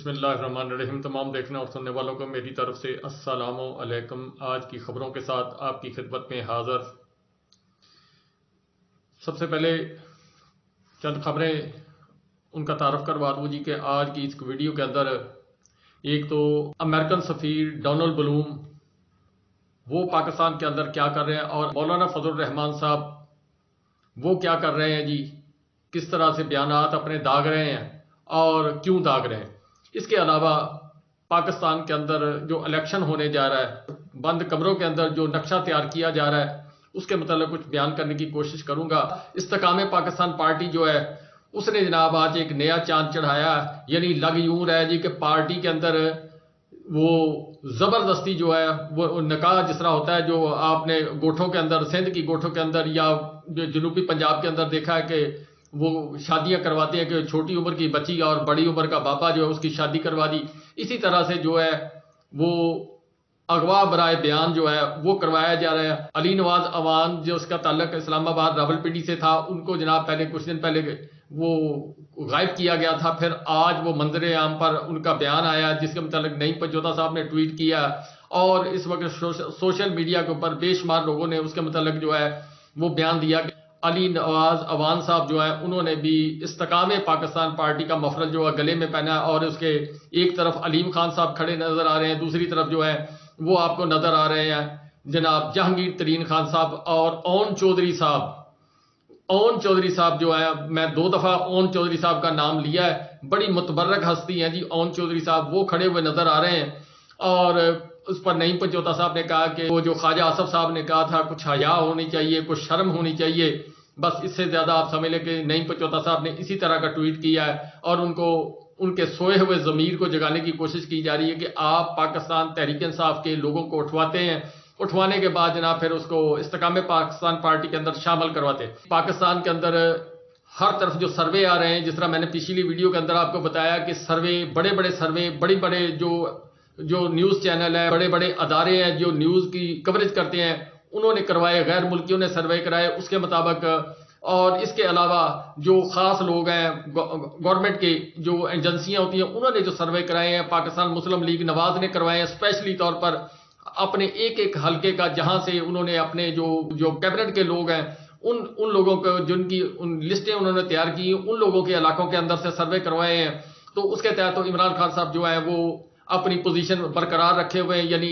بسم اللہ الرحمن الرحیم۔ تمام دیکھنے اور سننے والوں کو میری طرف سے السلام علیکم۔ آج کی خبروں کے ساتھ آپ کی خدمت میں حاضر۔ سب سے پہلے چند خبریں ان کا تعارف کروا دوں جی کہ آج کی اس ویڈیو کے اندر ایک تو امریکن سفیر ڈونلڈ بلوم وہ پاکستان کے اندر کیا کر رہے ہیں، اور مولانا فضل الرحمان صاحب وہ کیا کر رہے ہیں جی، کس طرح سے بیانات اپنے داغ رہے ہیں اور کیوں داغ رہے ہیں۔ اس کے علاوہ پاکستان کے اندر جو الیکشن ہونے جا رہا ہے، بند کمروں کے اندر جو نقشہ تیار کیا جا رہا ہے، اس کے متعلق کچھ بیان کرنے کی کوشش کروں گا۔ استحکام پاکستان پارٹی جو ہے اس نے جناب آج ایک نیا چاند چڑھایا، یعنی لگ یوں رہا ہے جی کہ پارٹی کے اندر وہ زبردستی جو ہے وہ نکاح جس طرح ہوتا ہے جو آپ نے گوٹھوں کے اندر، سندھ کی گوٹھوں کے اندر یا جو جنوبی پنجاب کے اندر دیکھا ہے کہ وہ شادیاں کرواتے ہیں کہ چھوٹی عمر کی بچی اور بڑی عمر کا بابا جو ہے اس کی شادی کروا دی، اسی طرح سے جو ہے وہ اغوا برائے بیان جو ہے وہ کروایا جا رہا ہے۔ علی نواز اوان جو اس کا تعلق اسلام آباد راولپنڈی سے تھا، ان کو جناب پہلے کچھ دن پہلے وہ غائب کیا گیا تھا، پھر آج وہ منظر عام پر ان کا بیان آیا جس کے متعلق نعیم پنجوتا صاحب نے ٹویٹ کیا، اور اس وقت سوشل میڈیا کے اوپر بے شمار لوگوں نے اس کے متعلق جو ہے وہ بیان دیا کہ علی نواز اوان صاحب جو ہیں انہوں نے بھی استحکام پاکستان پارٹی کا مفرد جو ہے گلے میں پہنا ہے، اور اس کے ایک طرف علیم خان صاحب کھڑے نظر آ رہے ہیں، دوسری طرف جو ہے وہ آپ کو نظر آ رہے ہیں جناب جہانگیر ترین خان صاحب اور اون چودھری صاحب۔ اون چودھری صاحب جو ہے، میں 2 دفعہ اون چودھری صاحب کا نام لیا ہے، بڑی متبرک ہستی ہیں جی اون چودھری صاحب، وہ کھڑے ہوئے نظر آ رہے ہیں۔ اور اس پر نعیم پنجوتا صاحب نے کہا کہ وہ جو خواجہ آصف صاحب نے کہا تھا کچھ حیا ہونی چاہیے، کچھ شرم ہونی چاہیے، بس اس سے زیادہ آپ سمجھ لیں کہ نعیم پنجوتا صاحب نے اسی طرح کا ٹویٹ کیا ہے، اور ان کو ان کے سوئے ہوئے ضمیر کو جگانے کی کوشش کی جا رہی ہے کہ آپ پاکستان تحریک انصاف کے لوگوں کو اٹھواتے ہیں، اٹھوانے کے بعد جناب پھر اس کو استحکام پاکستان پارٹی کے اندر شامل کرواتے ہیں۔ پاکستان کے اندر ہر طرف جو سروے آ رہے ہیں، جس طرح میں نے پچھلی ویڈیو کے اندر آپ کو بتایا کہ سروے، بڑے بڑے سروے، بڑے بڑے جو نیوز چینل ہیں، بڑے بڑے ادارے ہیں جو نیوز کی کوریج کرتے ہیں، انہوں نے کروائے، غیر ملکیوں نے سروے کرائے اس کے مطابق، اور اس کے علاوہ جو خاص لوگ ہیں گورنمنٹ کے جو ایجنسیاں ہوتی ہیں انہوں نے جو سروے کرائے ہیں، پاکستان مسلم لیگ نواز نے کروائے ہیں اسپیشلی طور پر اپنے ایک ایک حلقے کا، جہاں سے انہوں نے اپنے جو کیبنٹ کے لوگ ہیں ان لوگوں کو جن کی ان لسٹیں انہوں نے تیار کی، ان لوگوں کے علاقوں کے اندر سے سروے کروائے ہیں۔ تو اس کے تحت تو عمران خان صاحب جو ہیں وہ اپنی پوزیشن برقرار رکھے ہوئے ہیں، یعنی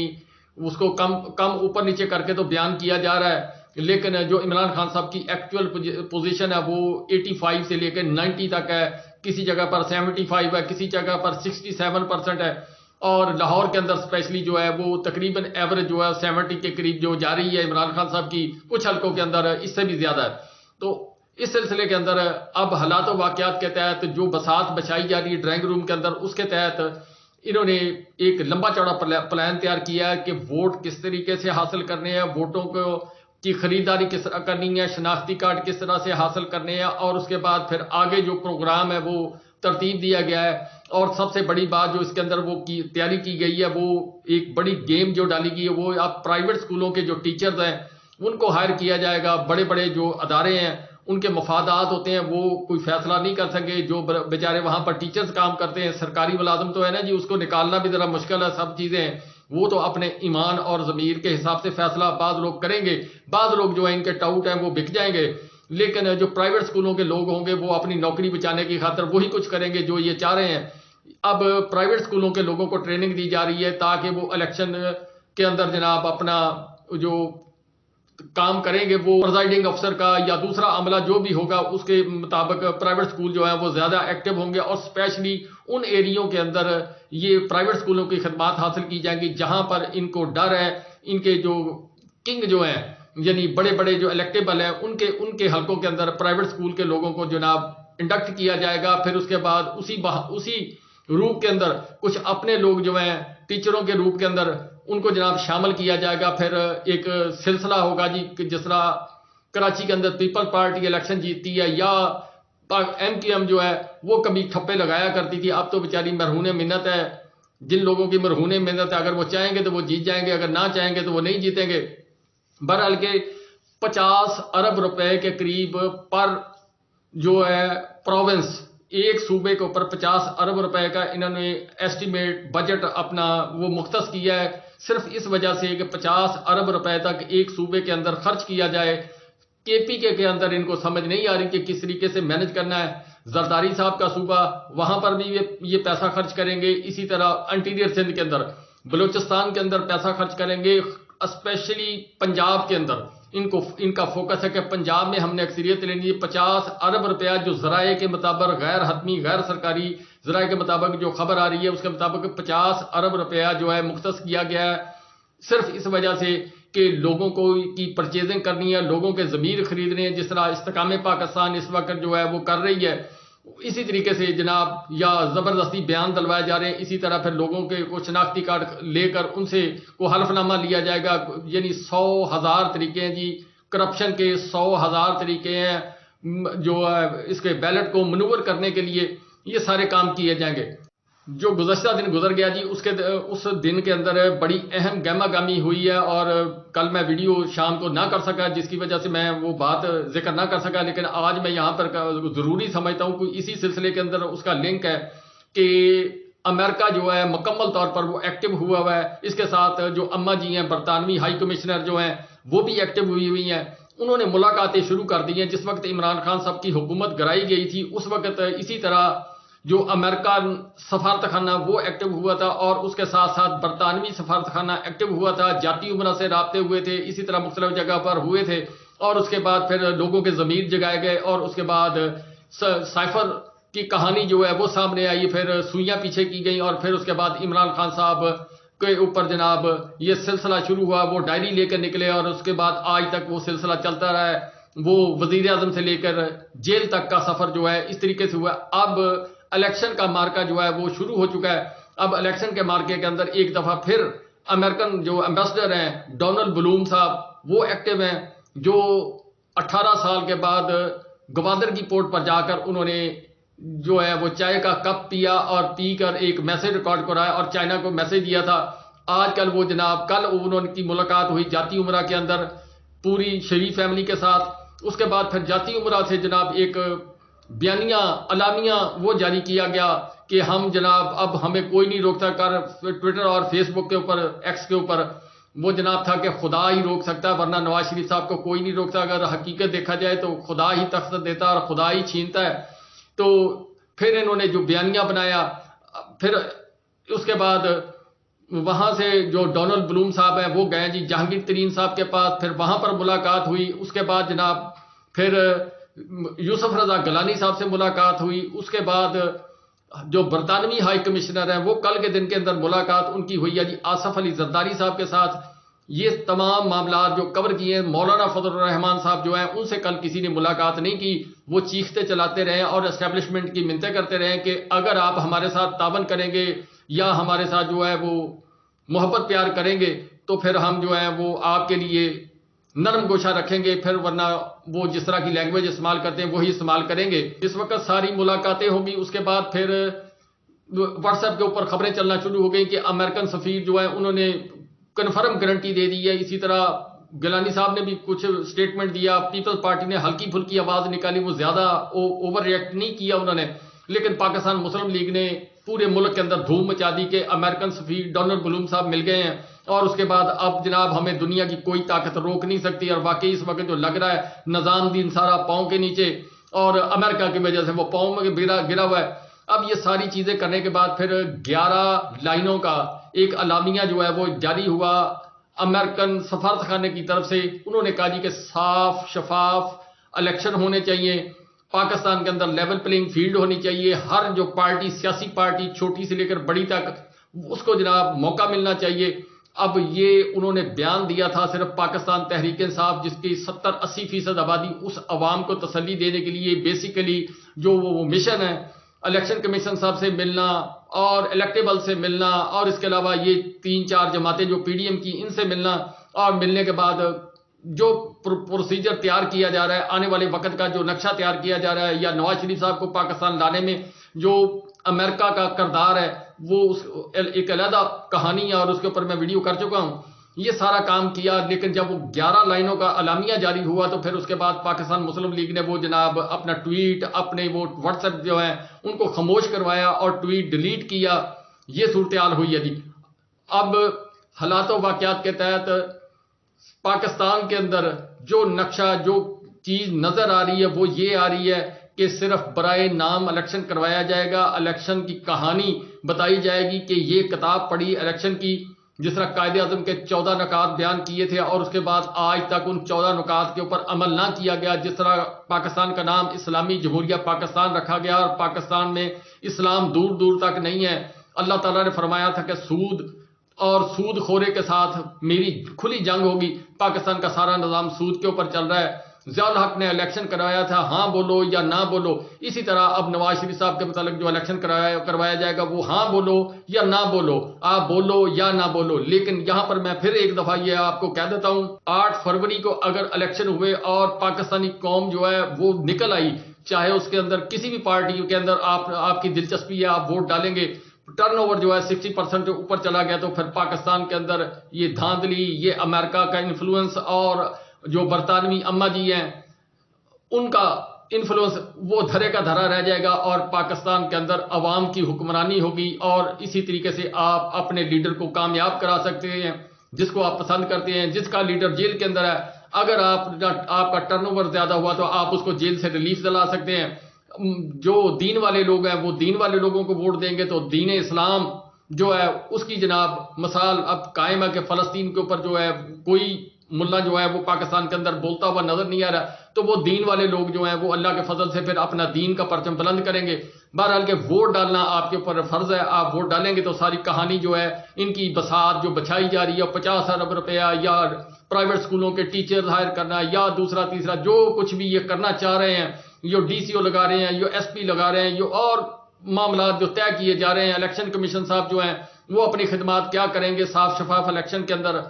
اس کو کم اوپر نیچے کر کے تو بیان کیا جا رہا ہے، لیکن جو عمران خان صاحب کی ایکچوئل پوزیشن ہے وہ 85 سے لے کے 90 تک ہے، کسی جگہ پر 75 ہے، کسی جگہ پر 67% ہے، اور لاہور کے اندر اسپیشلی جو ہے وہ تقریباً ایوریج جو ہے 70 کے قریب جو جا رہی ہے عمران خان صاحب کی، کچھ حلقوں کے اندر اس سے بھی زیادہ ہے۔ تو اس سلسلے کے اندر اب حالات و واقعات کے تحت جو بساط بچائی جا رہی ہے ڈرائنگ روم کے اندر، اس کے تحت انہوں نے ایک لمبا چوڑا پلان تیار کیا ہے کہ ووٹ کس طریقے سے حاصل کرنے ہیں، ووٹوں کی خریداری کس طرح کرنی ہے، شناختی کارڈ کس طرح سے حاصل کرنے ہیں، اور اس کے بعد پھر آگے جو پروگرام ہے وہ ترتیب دیا گیا ہے۔ اور سب سے بڑی بات جو اس کے اندر وہ تیاری کی گئی ہے، وہ ایک بڑی گیم جو ڈالی گئی ہے، وہ اب پرائیویٹ اسکولوں کے جو ٹیچرز ہیں ان کو ہائر کیا جائے گا۔ بڑے بڑے جو ادارے ہیں ان کے مفادات ہوتے ہیں، وہ کوئی فیصلہ نہیں کر سکیں، جو بیچارے وہاں پر ٹیچرز کام کرتے ہیں، سرکاری ملازم تو ہے نا جی، اس کو نکالنا بھی ذرا مشکل ہے، سب چیزیں ہیں، وہ تو اپنے ایمان اور ضمیر کے حساب سے فیصلہ بعض لوگ کریں گے، بعض لوگ جو ہیں ان کے ٹاؤٹ ہیں وہ بک جائیں گے، لیکن جو پرائیویٹ اسکولوں کے لوگ ہوں گے وہ اپنی نوکری بچانے کی خاطر وہی کچھ کریں گے جو یہ چاہ رہے ہیں۔ اب پرائیویٹ اسکولوں کے لوگوں کو ٹریننگ دی جا رہی ہے تاکہ وہ الیکشن کے اندر جناب اپنا جو کام کریں گے وہ پریزائڈنگ افسر کا یا دوسرا عملہ جو بھی ہوگا اس کے مطابق پرائیویٹ اسکول جو ہیں وہ زیادہ ایکٹیو ہوں گے، اور اسپیشلی ان ایریوں کے اندر یہ پرائیویٹ اسکولوں کی خدمات حاصل کی جائیں گی جہاں پر ان کو ڈر ہے، ان کے جو کنگ جو ہیں یعنی بڑے بڑے جو الیکٹیبل ہیں ان کے حلقوں کے اندر پرائیویٹ اسکول کے لوگوں کو جناب انڈکٹ کیا جائے گا، پھر اس کے بعد اسی روپ کے اندر کچھ اپنے لوگ جو ہیں ٹیچروں کے روپ کے اندر ان کو جناب شامل کیا جائے گا۔ پھر ایک سلسلہ ہوگا جی کہ جس طرح کراچی کے اندر پیپل پارٹی الیکشن جیتتی ہے یا MQM جو ہے وہ کبھی ٹھپے لگایا کرتی تھی، اب تو بیچاری مرہون منت ہے، جن لوگوں کی مرہون منت ہے اگر وہ چاہیں گے تو وہ جیت جائیں گے، اگر نہ چاہیں گے تو وہ نہیں جیتیں گے۔ بہرحال کے 50 ارب روپے کے قریب پر جو ہے پروونس ایک صوبے کے اوپر 50 ارب روپے کا انہوں نے ایسٹیمیٹ بجٹ اپنا وہ مختص کیا ہے، صرف اس وجہ سے کہ 50 ارب روپے تک ایک صوبے کے اندر خرچ کیا جائے۔ کے پی کے اندر ان کو سمجھ نہیں آ رہی کہ کس طریقے سے مینج کرنا ہے۔ زرداری صاحب کا صوبہ، وہاں پر بھی یہ پیسہ خرچ کریں گے، اسی طرح انٹیریئر سندھ کے اندر، بلوچستان کے اندر پیسہ خرچ کریں گے، اسپیشلی پنجاب کے اندر ان کا فوکس ہے کہ پنجاب میں ہم نے اکثریت لینی ہے۔ 50 ارب روپیہ جو ذرائع کے مطابق، غیر حتمی غیر سرکاری ذرائع کے مطابق جو خبر آ رہی ہے اس کے مطابق 50 ارب روپیہ جو ہے مختص کیا گیا ہے، صرف اس وجہ سے کہ لوگوں کو کی پرچیزنگ کرنی ہے، لوگوں کے ضمیر خریدنے ہیں، جس طرح استحکام پاکستان اس وقت جو ہے وہ کر رہی ہے، اسی طریقے سے جناب یا زبردستی بیان دلوائے جا رہے ہیں، اسی طرح پھر لوگوں کے کو شناختی کارڈ لے کر ان سے کو حلف نامہ لیا جائے گا، یعنی 100,000 طریقے ہیں جی، کرپشن کے 100,000 طریقے ہیں جو اس کے بیلٹ کو منور کرنے کے لیے یہ سارے کام کیے جائیں گے۔ جو گزشتہ دن گزر گیا جی، اس دن کے اندر بڑی اہم گہما گہمی ہوئی ہے، اور کل میں ویڈیو شام کو نہ کر سکا جس کی وجہ سے میں وہ بات ذکر نہ کر سکا، لیکن آج میں یہاں پر ضروری سمجھتا ہوں کہ اسی سلسلے کے اندر اس کا لنک ہے کہ امریکہ جو ہے مکمل طور پر وہ ایکٹیو ہوا ہے، اس کے ساتھ جو اماں جی ہیں برطانوی ہائی کمشنر جو ہیں وہ بھی ایکٹیو ہوئی ہیں، انہوں نے ملاقاتیں شروع کر دی ہیں۔ جس وقت عمران خان صاحب کی حکومت گرائی گئی تھی اس وقت اسی طرح جو امریکہ سفارت خانہ وہ ایکٹیو ہوا تھا، اور اس کے ساتھ ساتھ برطانوی سفارت خانہ ایکٹیو ہوا تھا، جاتی عمرہ سے رابطے ہوئے تھے، اسی طرح مختلف جگہ پر ہوئے تھے، اور اس کے بعد پھر لوگوں کے ضمیر جگائے گئے، اور اس کے بعد سائفر کی کہانی جو ہے وہ سامنے آئی، پھر سوئیاں پیچھے کی گئیں، اور پھر اس کے بعد عمران خان صاحب کے اوپر جناب یہ سلسلہ شروع ہوا، وہ ڈائری لے کر نکلے، اور اس کے بعد آج تک وہ سلسلہ چلتا رہا ہے، وہ وزیر اعظم سے لے کر جیل تک کا سفر جو ہے اس طریقے سے ہوا۔ اب الیکشن کا مارکا جو ہے وہ شروع ہو چکا ہے۔ اب الیکشن کے مارکے کے اندر ایک دفعہ پھر امریکن جو ایمبیسڈر ہیں ڈونلڈ بلوم صاحب وہ ایکٹیو ہیں، جو 18 سال کے بعد گوادر کی پورٹ پر جا کر انہوں نے جو ہے وہ چائے کا کپ پیا، اور پی کر ایک میسج ریکارڈ کرایا اور چائنا کو میسج دیا تھا۔ آج کل وہ جناب کل انہوں کی ملاقات ہوئی جاتی عمرہ کے اندر پوری شریف فیملی کے ساتھ، اس کے بعد پھر جاتی عمرہ سے جناب ایک بیانیہ اعلامیہ وہ جاری کیا گیا کہ ہم جناب اب ہمیں کوئی نہیں روکتا کر ٹویٹر اور فیس بک کے اوپر ایکس کے اوپر وہ جناب تھا کہ خدا ہی روک سکتا ہے، ورنہ نواز شریف صاحب کو کوئی نہیں روکتا، اگر حقیقت دیکھا جائے تو خدا ہی تخت دیتا ہے اور خدا ہی چھینتا ہے۔ تو پھر انہوں نے جو بیانیہ بنایا، پھر اس کے بعد وہاں سے جو ڈونلڈ بلوم صاحب ہیں وہ گئے جی جہانگیر ترین صاحب کے پاس، پھر وہاں پر ملاقات ہوئی، اس کے بعد جناب پھر یوسف رضا گیلانی صاحب سے ملاقات ہوئی، اس کے بعد جو برطانوی ہائی کمشنر ہیں وہ کل کے دن کے اندر ملاقات ان کی ہوئی ہے جی آصف علی زرداری صاحب کے ساتھ۔ یہ تمام معاملات جو کور کیے ہیں، مولانا فضل الرحمان صاحب جو ہیں ان سے کل کسی نے ملاقات نہیں کی، وہ چیختے چلاتے رہے اور اسٹیبلشمنٹ کی منتیں کرتے رہے کہ اگر آپ ہمارے ساتھ تعاون کریں گے یا ہمارے ساتھ جو ہے وہ محبت پیار کریں گے تو پھر ہم جو ہے وہ آپ کے لیے نرم گوشہ رکھیں گے، پھر ورنہ وہ جس طرح کی لینگویج استعمال کرتے ہیں وہی استعمال کریں گے۔ اس وقت ساری ملاقاتیں ہوں گی، اس کے بعد پھر واٹس ایپ کے اوپر خبریں چلنا شروع ہو گئی کہ امریکن سفیر جو ہے انہوں نے کنفرم گارنٹی دے دی ہے، اسی طرح گیلانی صاحب نے بھی کچھ سٹیٹمنٹ دیا، پیپلز پارٹی نے ہلکی پھلکی آواز نکالی، وہ زیادہ اوور ریئیکٹ نہیں کیا انہوں نے، لیکن پاکستان مسلم لیگ نے پورے ملک کے اندر دھوم مچا دی کہ امریکن سفیر ڈونلڈ بلوم صاحب مل گئے ہیں، اور اس کے بعد اب جناب ہمیں دنیا کی کوئی طاقت روک نہیں سکتی، اور واقعی اس وقت جو لگ رہا ہے نظام دین سارا پاؤں کے نیچے، اور امریکہ کی وجہ سے وہ پاؤں میں گرا ہوا ہے۔ اب یہ ساری چیزیں کرنے کے بعد پھر 11 لائنوں کا ایک اعلامیہ جو ہے وہ جاری ہوا امریکن سفارت خانے کی طرف سے۔ انہوں نے کہا جی کہ صاف شفاف الیکشن ہونے چاہیے، پاکستان کے اندر لیول پلینگ فیلڈ ہونی چاہیے، ہر جو پارٹی سیاسی پارٹی چھوٹی سے لے کر بڑی تک اس کو جناب موقع ملنا چاہیے۔ اب یہ انہوں نے بیان دیا تھا صرف پاکستان تحریک انصاف جس کی 70-80% آبادی، اس عوام کو تسلی دینے کے لیے بیسیکلی جو وہ مشن ہے الیکشن کمیشن صاحب سے ملنا اور الیکٹیبل سے ملنا، اور اس کے علاوہ یہ 3-4 جماعتیں جو پی ڈی ایم کی ان سے ملنا، اور ملنے کے بعد جو پروسیجر تیار کیا جا رہا ہے آنے والے وقت کا جو نقشہ تیار کیا جا رہا ہے، یا نواز شریف صاحب کو پاکستان لانے میں جو امریکہ کا کردار ہے وہ ایک علیحدہ کہانی ہے، اور اس کے اوپر میں ویڈیو کر چکا ہوں۔ یہ سارا کام کیا، لیکن جب وہ 11 لائنوں کا اعلامیہ جاری ہوا تو پھر اس کے بعد پاکستان مسلم لیگ نے وہ جناب اپنا ٹویٹ، اپنے وہ واٹس ایپ جو ہیں ان کو خاموش کروایا اور ٹویٹ ڈیلیٹ کیا. یہ صورتحال ہوئی ہے جی. اب حالات و واقعات کے تحت پاکستان کے اندر جو نقشہ، جو چیز نظر آ رہی ہے وہ یہ آ رہی ہے کہ صرف برائے نام الیکشن کروایا جائے گا. الیکشن کی کہانی بتائی جائے گی کہ یہ کتاب پڑھی الیکشن کی، جس طرح قائد اعظم کے 14 نکات بیان کیے تھے اور اس کے بعد آج تک ان 14 نکات کے اوپر عمل نہ کیا گیا. جس طرح پاکستان کا نام اسلامی جمہوریہ پاکستان رکھا گیا اور پاکستان میں اسلام دور دور تک نہیں ہے. اللہ تعالیٰ نے فرمایا تھا کہ سود اور سود خورے کے ساتھ میری کھلی جنگ ہوگی. پاکستان کا سارا نظام سود کے اوپر چل رہا ہے. ضیاء الحق نے الیکشن کروایا تھا، ہاں بولو یا نہ بولو. اسی طرح اب نواز شریف صاحب کے متعلق جو الیکشن کروایا جائے گا وہ ہاں بولو یا نہ بولو، آپ بولو یا نہ بولو. لیکن یہاں پر میں پھر ایک دفعہ یہ آپ کو کہہ دیتا ہوں، 8 فروری کو اگر الیکشن ہوئے اور پاکستانی قوم جو ہے وہ نکل آئی، چاہے اس کے اندر کسی بھی پارٹی کے اندر آپ کی دلچسپی ہے، آپ ووٹ ڈالیں گے، ٹرن اوور جو ہے 60% اوپر چلا گیا، تو پھر پاکستان کے اندر یہ دھاندلی، یہ امریکہ کا انفلوئنس اور جو برطانوی اماں جی ہیں ان کا انفلوئنس وہ دھرے کا دھرا رہ جائے گا اور پاکستان کے اندر عوام کی حکمرانی ہوگی. اور اسی طریقے سے آپ اپنے لیڈر کو کامیاب کرا سکتے ہیں جس کو آپ پسند کرتے ہیں. جس کا لیڈر جیل کے اندر ہے، اگر آپ کا ٹرن اوور زیادہ ہوا تو آپ اس کو جیل سے ریلیف دلا سکتے ہیں. جو دین والے لوگ ہیں وہ دین والے لوگوں کو ووٹ دیں گے تو دین اسلام جو ہے اس کی جناب مثال اب قائم ہے کہ فلسطین کے اوپر جو ہے کوئی ملا جو ہے وہ پاکستان کے اندر بولتا ہوا نظر نہیں آ رہا، تو وہ دین والے لوگ جو ہیں وہ اللہ کے فضل سے پھر اپنا دین کا پرچم بلند کریں گے. بہرحال کہ ووٹ ڈالنا آپ کے اوپر فرض ہے، آپ ووٹ ڈالیں گے تو ساری کہانی جو ہے ان کی بساط جو بچھائی جا رہی ہے 50 ارب روپیہ یا پرائیویٹ سکولوں کے ٹیچر ہائر کرنا یا دوسرا تیسرا جو کچھ بھی یہ کرنا چاہ رہے ہیں، جو ڈی سی او لگا رہے ہیں، جو ایس پی لگا رہے ہیں، جو اور معاملات جو طے کیے جا رہے ہیں، الیکشن کمیشن صاحب جو ہیں وہ اپنی خدمات کیا کریں گے صاف شفاف الیکشن کے اندر،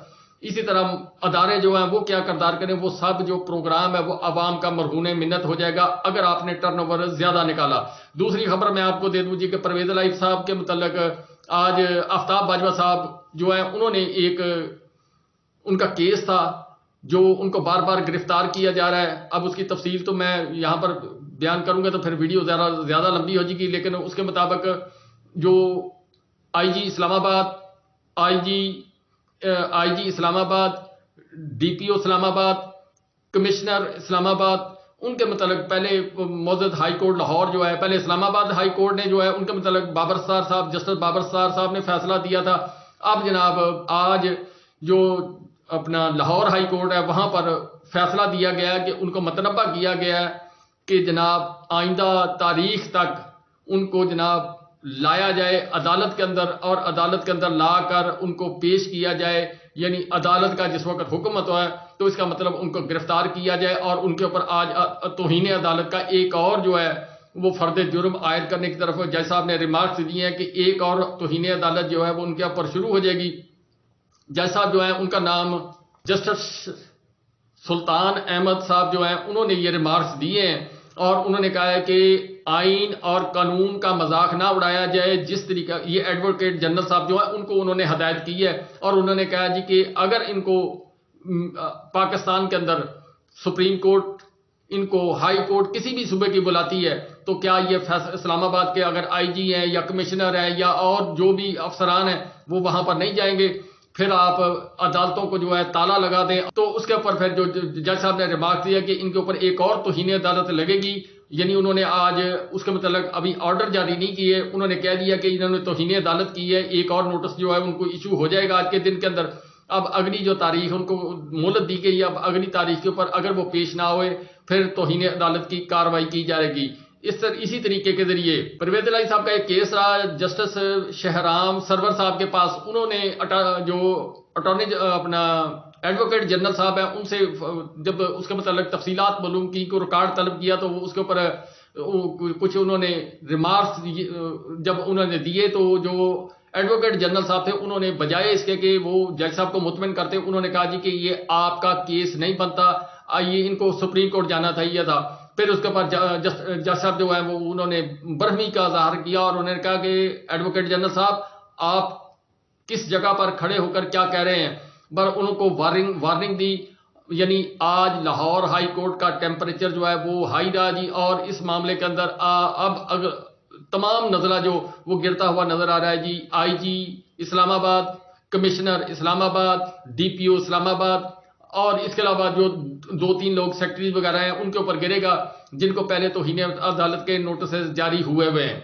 اسی طرح ادارے جو ہیں وہ کیا کردار کریں، وہ سب جو پروگرام ہے وہ عوام کا مرہون منت ہو جائے گا اگر آپ نے ٹرن اوور زیادہ نکالا. دوسری خبر میں آپ کو دے دوں جی کہ پرویز الہی صاحب کے متعلق آج آفتاب باجوہ صاحب جو ہیں انہوں نے ایک ان کا کیس تھا جو ان کو بار بار گرفتار کیا جا رہا ہے. اب اس کی تفصیل تو میں یہاں پر بیان کروں گا تو پھر ویڈیو زیادہ لمبی ہو جائے گی، لیکن اس کے مطابق جو آئی جی اسلام آباد، آئی جی اسلام آباد، ڈی پی او اسلام آباد، کمشنر اسلام آباد، ان کے متعلق پہلے موجود ہائی کورٹ لاہور جو ہے، پہلے اسلام آباد ہائی کورٹ نے جو ہے ان کے متعلق بابر ستار صاحب، جسٹس بابر ستار صاحب نے فیصلہ دیا تھا. اب جناب آج جو اپنا لاہور ہائی کورٹ ہے وہاں پر فیصلہ دیا گیا کہ ان کو متنبہ کیا گیا ہے کہ جناب آئندہ تاریخ تک ان کو جناب لایا جائے عدالت کے اندر اور عدالت کے اندر لا کر ان کو پیش کیا جائے. یعنی عدالت کا جس وقت حکم ہوتا ہے تو اس کا مطلب ان کو گرفتار کیا جائے اور ان کے اوپر آج توہین عدالت کا ایک اور جو ہے وہ فرد جرم عائد کرنے کی طرف جج صاحب نے ریمارکس دیے ہیں کہ ایک اور توہین عدالت جو ہے وہ ان کے اوپر شروع ہو جائے گی. جج صاحب جو ہیں ان کا نام جسٹس سلطان احمد صاحب جو ہیں انہوں نے یہ ریمارکس دیے ہیں اور انہوں نے کہا ہے کہ آئین اور قانون کا مذاق نہ اڑایا جائے. جس طریقہ یہ ایڈوکیٹ جنرل صاحب جو ہیں ان کو انہوں نے ہدایت کی ہے اور انہوں نے کہا جی کہ اگر ان کو پاکستان کے اندر سپریم کورٹ ان کو ہائی کورٹ کسی بھی صوبے کی بلاتی ہے تو کیا یہ اسلام آباد کے اگر آئی جی ہیں یا کمشنر ہیں یا اور جو بھی افسران ہیں وہ وہاں پر نہیں جائیں گے، پھر آپ عدالتوں کو جو ہے تالا لگا دیں. تو اس کے اوپر پھر جو جج صاحب نے ریمارک دیا کہ ان کے اوپر ایک اور توہین عدالت لگے گی. یعنی انہوں نے آج اس کے متعلق ابھی آرڈر جاری نہیں کیے، انہوں نے کہہ دیا کہ انہوں نے توہین عدالت کی ہے، ایک اور نوٹس جو ہے ان کو ایشو ہو جائے گا آج کے دن کے اندر. اب اگلی جو تاریخ ان کو مہلت دی گئی ہے، اب اگلی تاریخ کے اوپر اگر وہ پیش نہ ہوئے پھر توہین عدالت کی کارروائی کی جائے گی. اسی طریقے کے ذریعے پرویز الہی صاحب کا ایک کیس رہا جسٹس شہرام سرور صاحب کے پاس. انہوں نے جو اٹارنی اپنا ایڈوکیٹ جنرل صاحب ہیں ان سے جب اس کے متعلق تفصیلات معلوم کی کو ریکارڈ طلب کیا تو اس کے اوپر کچھ انہوں نے ریمارکس جب انہوں نے دیے تو جو ایڈوکیٹ جنرل صاحب تھے انہوں نے بجائے اس کے کہ وہ جج صاحب کو مطمئن کرتے انہوں نے کہا جی کہ یہ آپ کا کیس نہیں بنتا، آئیے ان کو سپریم کورٹ جانا تھا. پھر اس کے بعد جج صاحب جو ہے وہ انہوں نے برہمی کا اظہار کیا اور انہوں نے کہا کہ ایڈوکیٹ جنرل صاحب آپ کس جگہ پر کھڑے ہو کر کیا کہہ رہے ہیں. پر ان کو وارننگ دی. یعنی آج لاہور ہائی کورٹ کا ٹیمپریچر جو ہے وہ ہائی رہا جی، اور اس معاملے کے اندر اب اگر تمام نظرہ جو وہ گرتا ہوا نظر آ رہا ہے جی. آئی جی اسلام آباد، کمشنر اسلام آباد، ڈی پی او اسلام آباد، اور اس کے علاوہ جو 2-3 لوگ سیکٹریز وغیرہ ہیں ان کے اوپر گرے گا، جن کو پہلے توہین عدالت کے نوٹسز جاری ہوئے ہیں.